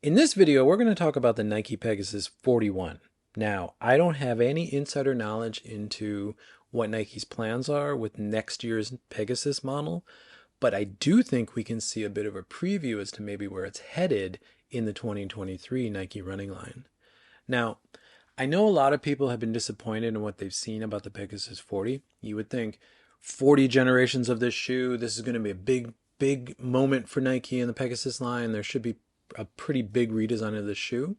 In this video, we're going to talk about the Nike Pegasus 41. Now, I don't have any insider knowledge into what Nike's plans are with next year's Pegasus model, but I do think we can see a bit of a preview as to maybe where it's headed in the 2023 Nike running line. Now, I know a lot of people have been disappointed in what they've seen about the Pegasus 40. You would think 40 generations of this shoe, this is going to be a big moment for Nike in the Pegasus line. There should be a pretty big redesign of the shoe.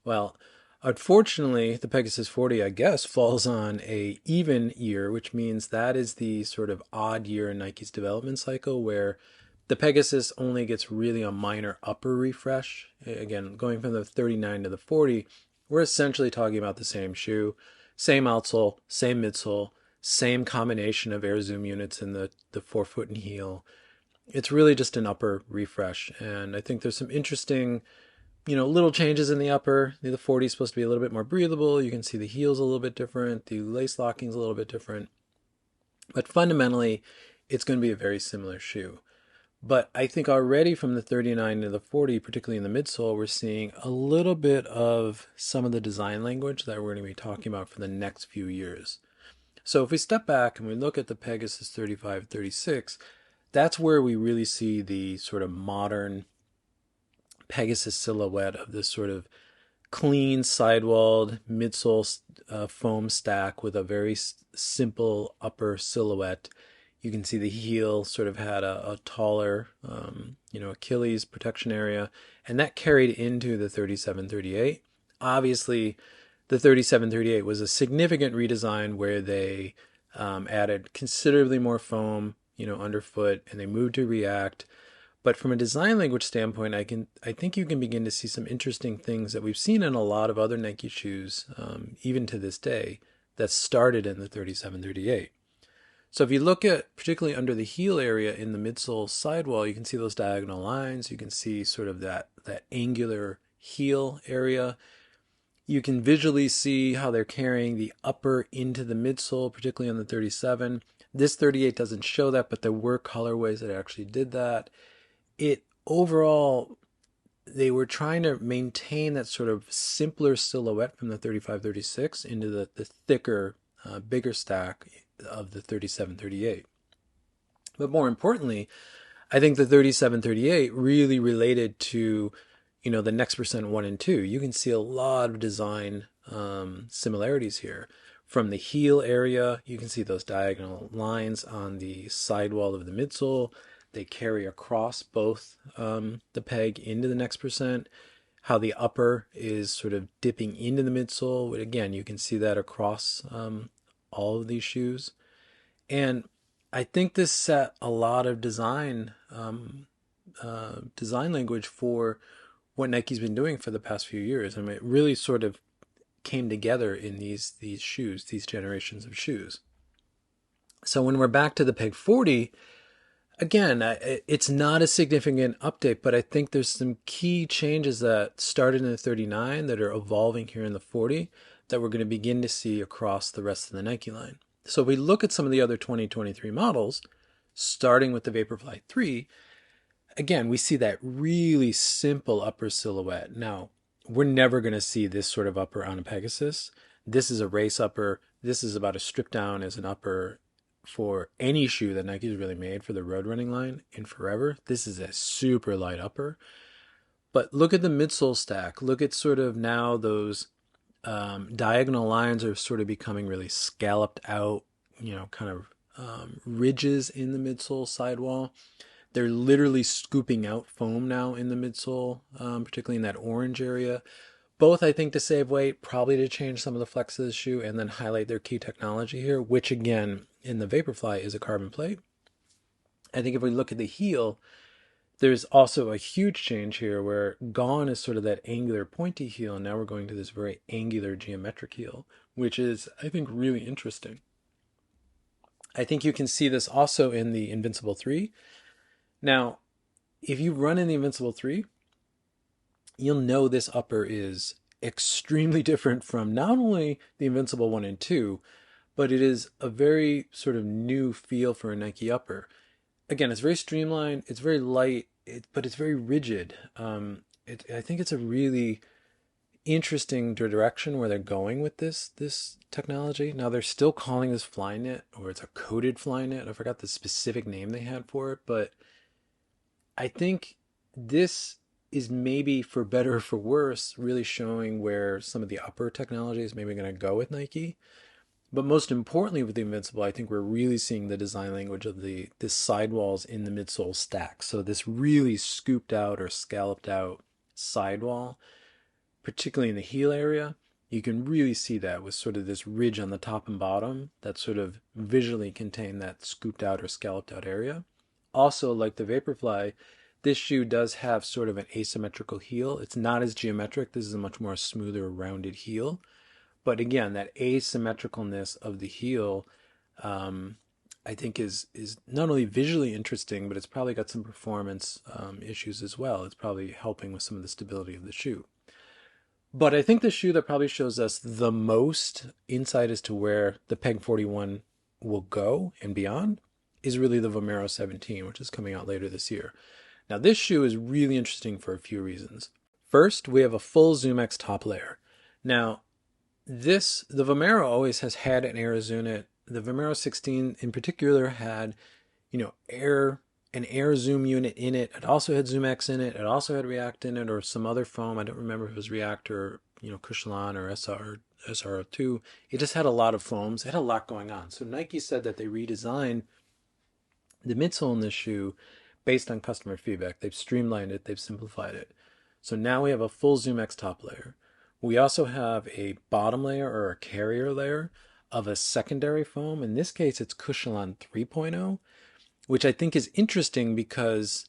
Well, unfortunately, the Pegasus 40, I guess, falls on a even year, which means that is the sort of odd year in Nike's development cycle where the Pegasus only gets really a minor upper refresh. Again, going from the 39 to the 40, we're essentially talking about the same shoe, same outsole, same midsole, same combination of Air Zoom units in the forefoot and heel. It's really just an upper refresh. And I think there's some interesting, little changes in the upper. The 40 is supposed to be a little bit more breathable. You can see the heel's a little bit different. The lace locking's a little bit different. But fundamentally, it's going to be a very similar shoe. But I think already from the 39 to the 40, particularly in the midsole, we're seeing a little bit of some of the design language that we're going to be talking about for the next few years. So if we step back and we look at the Pegasus 35, 36, that's where we really see the sort of modern Pegasus silhouette of this sort of clean sidewalled midsole foam stack with a very simple upper silhouette. You can see the heel sort of had a taller, Achilles protection area, and that carried into the 37-38. Obviously, the 37-38 was a significant redesign where they added considerably more foam, underfoot, and they moved to React. But from a design language standpoint, I think you can begin to see some interesting things that we've seen in a lot of other Nike shoes, even to this day, that started in the 37-38. So if you look at particularly under the heel area in the midsole sidewall, you can see those diagonal lines. You can see sort of that angular heel area. You can visually see how they're carrying the upper into the midsole, particularly on the 37. This 38 doesn't show that, but there were colorways that actually did that. It overall, they were trying to maintain that sort of simpler silhouette from the 35-36 into the thicker, bigger stack of the 37-38. But more importantly, I think the 37-38 really related to, the next percent 1 and 2. You can see a lot of design similarities here. From the heel area, you can see those diagonal lines on the sidewall of the midsole. They carry across both the peg into the next percent. How the upper is sort of dipping into the midsole. But again, you can see that across all of these shoes. And I think this set a lot of design language for what Nike's been doing for the past few years. I mean, it really sort of came together in these shoes, these generations of shoes. So when we're back to the Peg 40, again, it's not a significant update, but I think there's some key changes that started in the 39 that are evolving here in the 40 that we're going to begin to see across the rest of the Nike line. So if we look at some of the other 2023 models, starting with the Vaporfly 3, again, we see that really simple upper silhouette. Now, we're never going to see this sort of upper on a Pegasus. This is a race upper. This is about as stripped down as an upper for any shoe that Nike's really made for the road running line in forever. This is a super light upper. But look at the midsole stack. Look at sort of now those diagonal lines are sort of becoming really scalloped out, kind of ridges in the midsole sidewall. They're literally scooping out foam now in the midsole, particularly in that orange area. Both, I think, to save weight, probably to change some of the flex of the shoe and then highlight their key technology here, which again, in the Vaporfly is a carbon plate. I think if we look at the heel, there's also a huge change here where gone is sort of that angular pointy heel, and now we're going to this very angular geometric heel, which is, I think, really interesting. I think you can see this also in the Invincible 3. Now, if you run in the Invincible 3, you'll know this upper is extremely different from not only the Invincible 1 and 2, but it is a very sort of new feel for a Nike upper. Again, it's very streamlined, it's very light, but it's very rigid. I think it's a really interesting direction where they're going with this technology. Now they're still calling this Flyknit, or it's a coated Flyknit. I forgot the specific name they had for it, but I think this is maybe for better or for worse, really showing where some of the upper technology is maybe going to go with Nike. But most importantly, with the Invincible, I think we're really seeing the design language of the sidewalls in the midsole stack. So this really scooped out or scalloped out sidewall, particularly in the heel area, you can really see that with sort of this ridge on the top and bottom that sort of visually contain that scooped out or scalloped out area. Also, like the Vaporfly, this shoe does have sort of an asymmetrical heel. It's not as geometric. This is a much more smoother, rounded heel. But again, that asymmetricalness of the heel, I think is not only visually interesting, but it's probably got some performance issues as well. It's probably helping with some of the stability of the shoe. But I think the shoe that probably shows us the most insight as to where the Peg 41 will go and beyond is really the Vomero 17, which is coming out later this year. Now, this shoe is really interesting for a few reasons. First, we have a full ZoomX top layer. Now, the Vomero always has had an air unit. The Vomero 16 in particular had, an air zoom unit in it. It also had ZoomX in it. It also had React in it, or some other foam. I don't remember if it was React or, Cushiolan or SRO2. It just had a lot of foams. It had a lot going on. So Nike said that they redesigned the midsole in this shoe based on customer feedback. They've streamlined it. They've simplified it. So now we have a full ZoomX top layer. We also have a bottom layer or a carrier layer of a secondary foam. In this case, it's Cushiolan 3.0, which I think is interesting because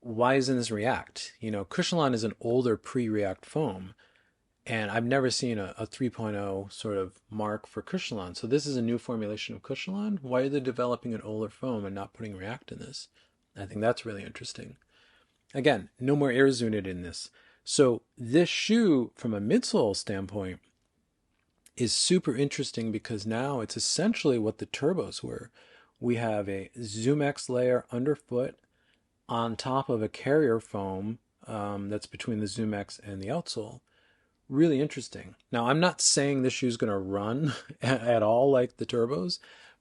why isn't this React? Cushiolan is an older pre-React foam, and I've never seen a 3.0 sort of mark for Cushiolan. So this is a new formulation of Cushiolan. Why are they developing an older foam and not putting React in this? I think that's really interesting. Again, no more air unit in this. So this shoe, from a midsole standpoint, is super interesting because now it's essentially what the turbos were. We have a ZoomX layer underfoot on top of a carrier foam that's between the ZoomX and the outsole. Really interesting. Now, I'm not saying this shoe is going to run at all like the turbos,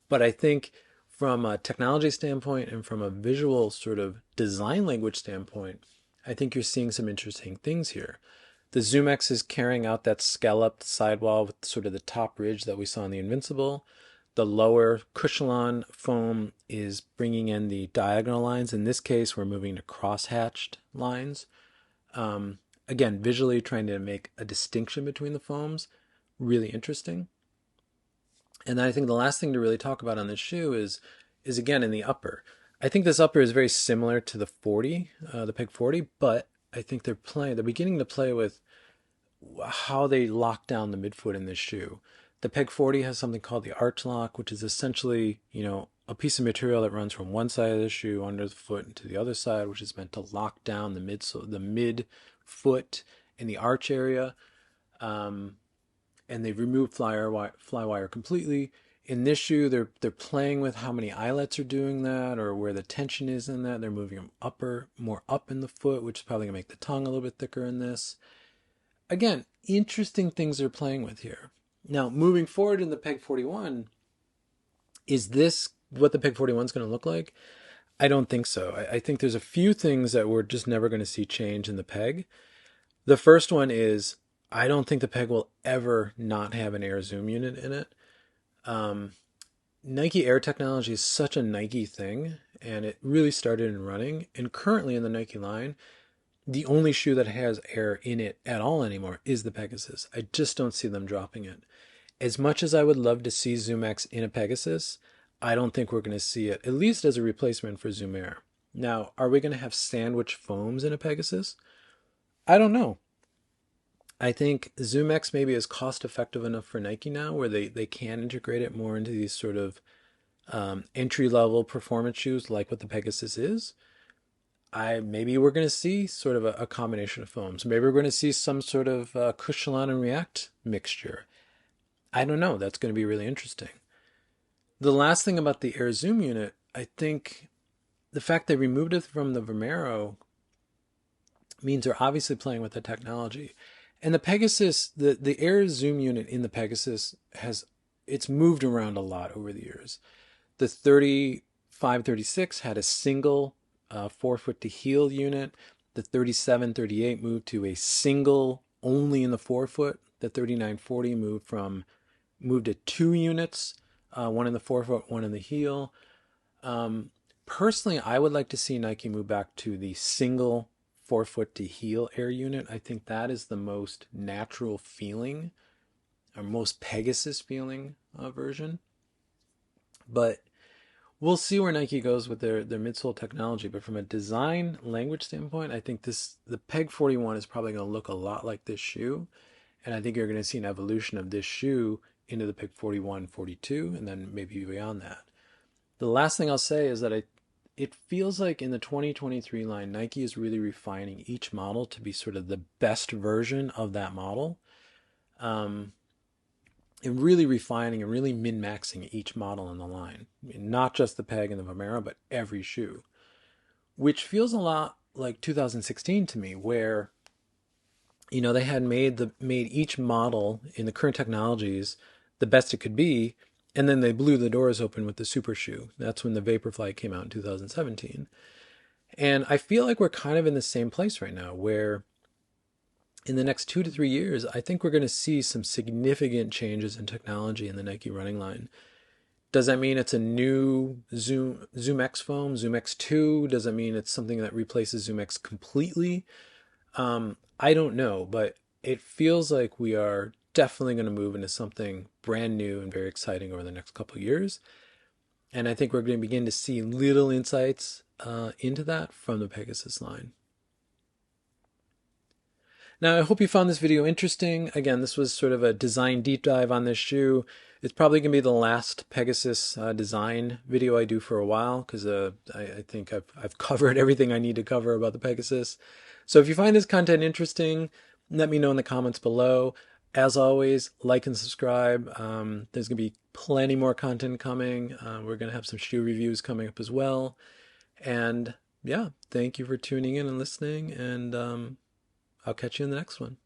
but I think from a technology standpoint and from a visual sort of design language standpoint, I think you're seeing some interesting things here. The ZoomX is carrying out that scalloped sidewall with sort of the top ridge that we saw in the Invincible. The lower Cushiolan foam is bringing in the diagonal lines. In this case, we're moving to cross-hatched lines. Again, visually trying to make a distinction between the foams. Really interesting. And then I think the last thing to really talk about on this shoe is again in the upper. I think this upper is very similar to the 40, the Peg 40, but I think they're beginning to play with how they lock down the midfoot in this shoe. The Peg 40 has something called the arch lock, which is essentially, a piece of material that runs from one side of the shoe under the foot and to the other side, which is meant to lock down the midfoot in the arch area. And they've removed flywire completely. In this shoe, they're playing with how many eyelets are doing that or where the tension is in that. They're moving them more up in the foot, which is probably going to make the tongue a little bit thicker in this. Again, interesting things they're playing with here. Now, moving forward in the Peg 41, is this what the Peg 41 is going to look like? I don't think so. I think there's a few things that we're just never going to see change in the Peg. The first one is I don't think the Peg will ever not have an air zoom unit in it. Nike Air technology is such a Nike thing, and it really started in running. And currently in the Nike line, the only shoe that has air in it at all anymore is the Pegasus. I just don't see them dropping it. As much as I would love to see ZoomX in a Pegasus, I don't think we're going to see it, at least as a replacement for Zoom Air. Now, are we going to have sandwich foams in a Pegasus? I don't know. I think ZoomX maybe is cost effective enough for Nike now where they can integrate it more into these sort of entry-level performance shoes like what the Pegasus is. Maybe we're going to see sort of a combination of foams. Maybe we're going to see some sort of Cushiolan and React mixture. I don't know. That's going to be really interesting. The last thing about the Air Zoom unit, I think the fact they removed it from the Vomero means they're obviously playing with the technology. And the Pegasus, the air zoom unit in the Pegasus it's moved around a lot over the years. The 3536 had a single 4 foot to heel unit. The 3738 moved to a single only in the 4 foot. The 3940 moved to two units, one in the 4 foot, one in the heel. Personally, I would like to see Nike move back to the single 4 foot to heel air unit. I think that is the most natural feeling, or most Pegasus feeling version. But we'll see where Nike goes with their midsole technology. But from a design language standpoint, I think the Peg 41 is probably going to look a lot like this shoe. And I think you're going to see an evolution of this shoe into the Peg 41, 42, and then maybe beyond that. The last thing I'll say is that it feels like in the 2023 line, Nike is really refining each model to be sort of the best version of that model. And really refining and really min-maxing each model in the line. Not just the Peg and the Vomero, but every shoe. Which feels a lot like 2016 to me, where they had made each model in the current technologies the best it could be, and then they blew the doors open with the super shoe. That's when the Vaporfly came out in 2017. And I feel like we're kind of in the same place right now, where in the next 2 to 3 years, I think we're going to see some significant changes in technology in the Nike running line. Does that mean it's a new Zoom X foam, Zoom X2? Does that mean it's something that replaces Zoom X completely? I don't know, but it feels like we are definitely going to move into something brand new and very exciting over the next couple of years. And I think we're going to begin to see little insights into that from the Pegasus line. Now, I hope you found this video interesting. Again, this was sort of a design deep dive on this shoe. It's probably going to be the last Pegasus design video I do for a while, because I think I've covered everything I need to cover about the Pegasus. So if you find this content interesting, let me know in the comments below. As always, like and subscribe. There's going to be plenty more content coming. We're going to have some shoe reviews coming up as well. And yeah, thank you for tuning in and listening, and I'll catch you in the next one.